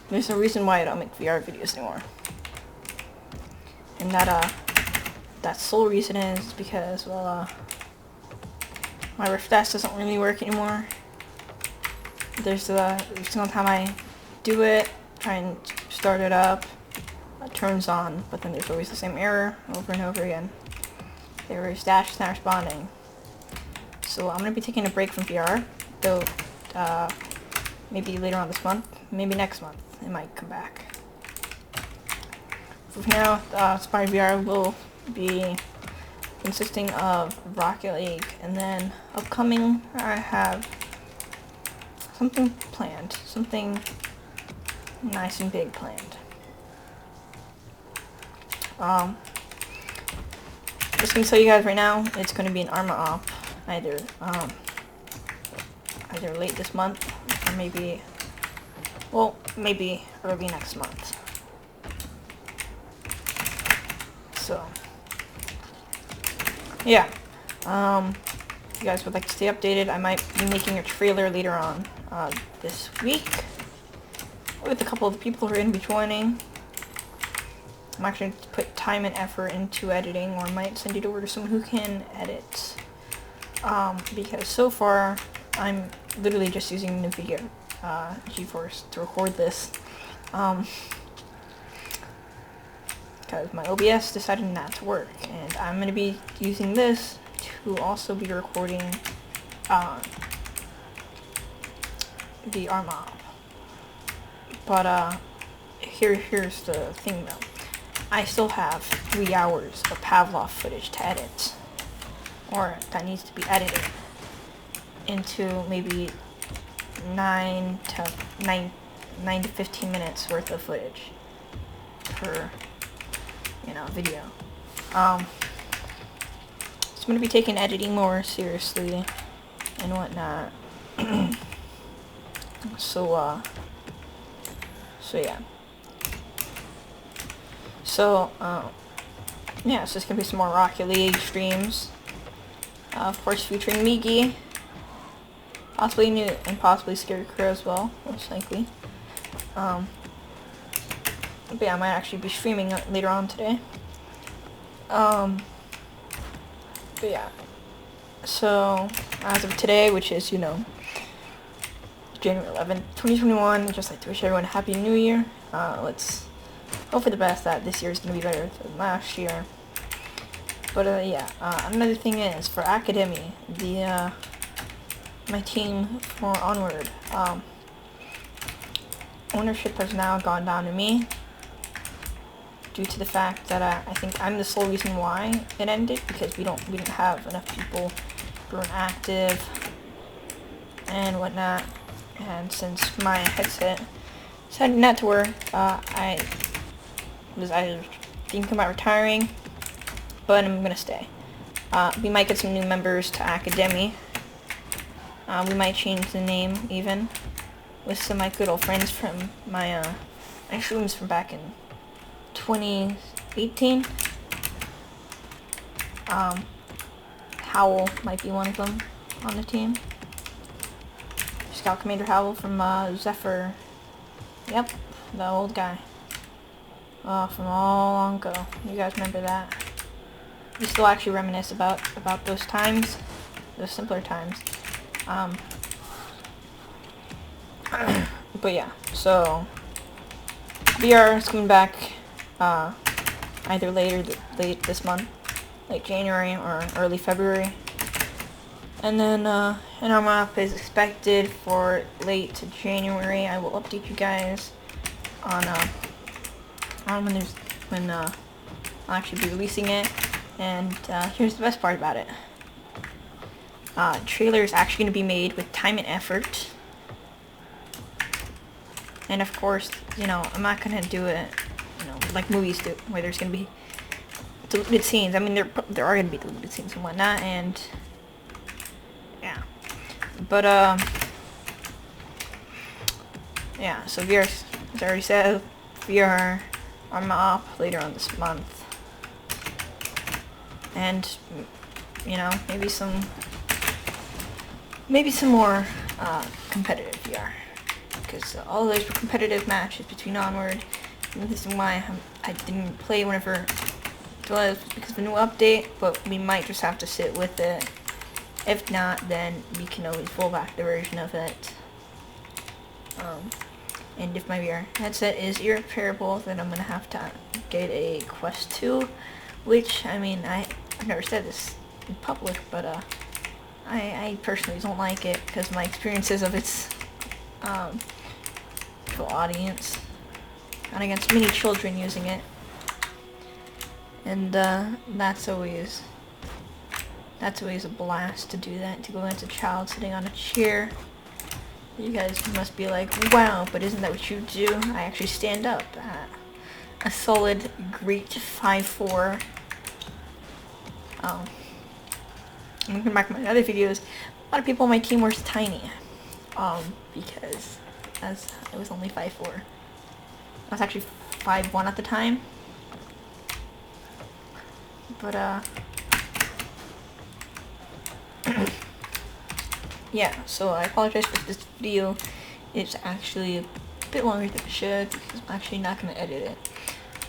there's no reason why I don't make VR videos anymore. And that sole reason is because, well, my Rift S doesn't really work anymore. There's every single time I do it, try and start it up, it turns on, but then there's always the same error over and over again. The error is dash is not responding. So I'm going to be taking a break from VR, though maybe later on this month, maybe next month, it might come back. For now, SpireVR will be consisting of Rocket League, and then upcoming I have something planned, something nice and big planned. Just gonna tell you guys right now, it's gonna be an Arma op, either late this month or maybe early next month. So yeah, if you guys would like to stay updated, I might be making a trailer later on this week with a couple of the people who are going to be joining. I'm actually going to put time and effort into editing, or I might send it over to someone who can edit, because so far I'm literally just using NVIDIA GeForce to record this, because my OBS decided not to work, and I'm going to be using this to also be recording the Arma op. But here's the thing though. I still have 3 hours of Pavlov footage to edit, or that needs to be edited into maybe 9 to 15 minutes worth of footage per video. So I'm gonna be taking editing more seriously and whatnot. So yeah. So yeah, so it's gonna be some more Rocket League streams. Of course, featuring Migi, possibly New and possibly Scary Crew as well, most likely. But yeah, I might actually be streaming later on today. But yeah, so as of today, which is January 11th, 2021, I'd just like to wish everyone a happy new year. Let's hope for the best that this year is going to be better than last year. But yeah, another thing is for Academy, my team for Onward, ownership has now gone down to me, due to the fact that I think I'm the sole reason why it ended, because we didn't have enough people who were active and whatnot. And since my headset decided not to work, I was either thinking about retiring, but I'm gonna stay. We might get some new members to Academy. We might change the name even, with some of my good old friends from my streams from back in 2018. Howell might be one of them on the team. Scout Commander Howell from Zephyr. Yep, the old guy. From all long ago. You guys remember that? We still actually reminisce about those times, those simpler times. But yeah, so VR is coming back either late this month, late January or early February. And then an Arma op is expected for late January. I will update you guys on when I'll actually be releasing it. And here's the best part about it. Trailer is actually going to be made with time and effort. And of course, I'm not going to do it, like movies do, where there's going to be deleted scenes. I mean, there are going to be deleted scenes and whatnot, and yeah. But yeah. So VR, as I already said, VR Arma op later on this month. And maybe some more competitive VR. because all those were competitive matches between Onward. And the reason why I didn't play whenever it was because of a new update, but we might just have to sit with it. If not, then we can always roll back the version of it. And if my VR headset is irreparable, then I'm gonna have to get a Quest 2, which, I mean, I've never said this in public, but I personally don't like it because of my experiences of its full audience and against many children using it, and that's always a blast to do that, to go against a child sitting on a chair. You guys must be like, wow, but isn't that what you do? I actually stand up at a solid, great 5'4". I'm looking back at my other videos, a lot of people on my team were tiny, because as I was only 5'4". I was actually 5'1" at the time, but yeah, so I apologize for this video. It's actually a bit longer than it should because I'm actually not going to edit it.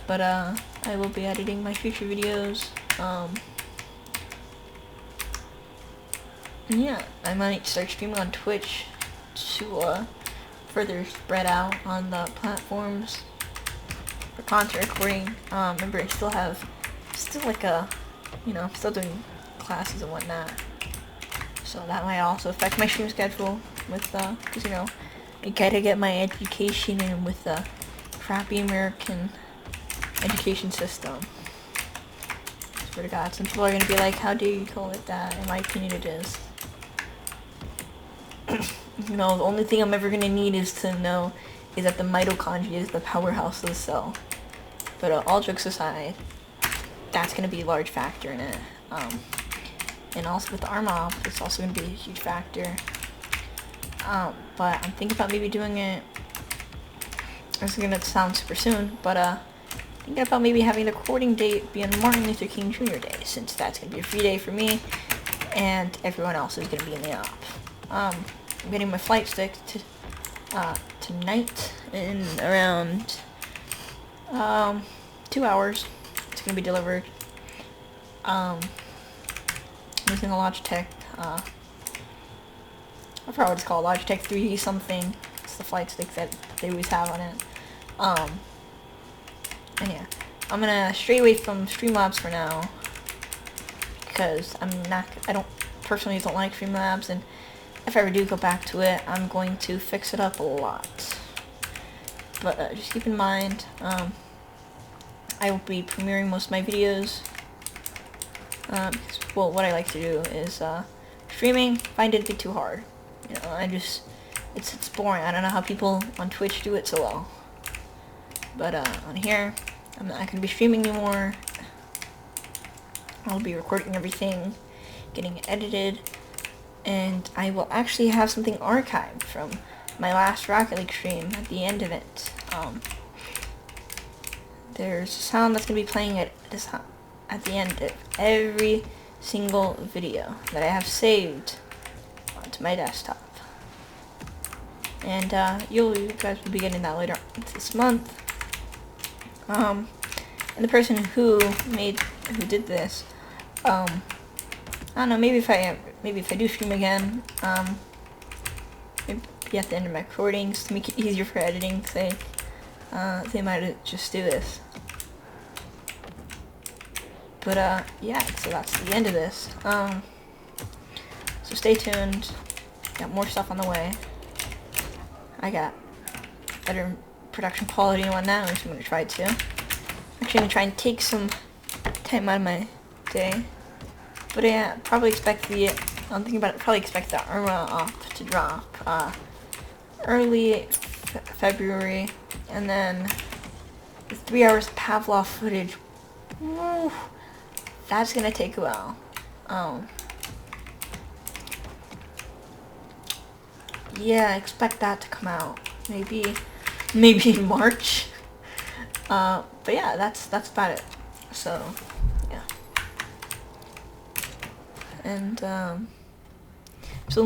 But I will be editing my future videos. And yeah, I might start streaming on Twitch to further spread out on the platforms for content recording. Remember, I still like I'm still doing classes and whatnot. So that might also affect my stream schedule with, because, I gotta get my education in with the crappy American education system. I swear to God, some people are gonna be like, how do you call it that? In my opinion, it is. The only thing I'm ever gonna need is to know is that the mitochondria is the powerhouse of the cell. But all jokes aside, that's gonna be a large factor in it. And also with the arm it's also going to be a huge factor. But I'm thinking about maybe doing it, this is going to sound super soon, but thinking about maybe having the recording date be on Martin Luther King Jr. Day, since that's going to be a free day for me, and everyone else is going to be in the op. I'm getting my flight stick tonight in around 2 hours. It's going to be delivered. Using a Logitech, I forgot what it's called, Logitech 3 something. It's the flight stick that they always have on it. And yeah, I'm gonna stray away from Streamlabs for now, because I don't personally like Streamlabs, and if I ever do go back to it, I'm going to fix it up a lot. But just keep in mind, I will be premiering most of my videos. Well, what I like to do is, streaming, find it a bit too hard. It's boring. I don't know how people on Twitch do it so well. But, on here, I'm not gonna be streaming anymore. I'll be recording everything, getting it edited, and I will actually have something archived from my last Rocket League stream at the end of it. There's a sound that's gonna be playing at the end of every single video that I have saved onto my desktop. And you guys will be getting that later this month. And the person who did this, I don't know, maybe if I do stream again, maybe at the end of my recordings to make it easier for editing sake, they might just do this. But, yeah, so that's the end of this. So stay tuned. Got more stuff on the way. I got better production quality and whatnot, which I'm going to try to. Actually, I'm going to try and take some time out of my day. But, yeah, probably expect I'm thinking about it, probably expect the Arma op to drop, early February. And then the 3 hours of Pavlov footage. Woo, that's gonna take a while. Yeah, expect that to come out maybe in March. But yeah, that's about it. So yeah, and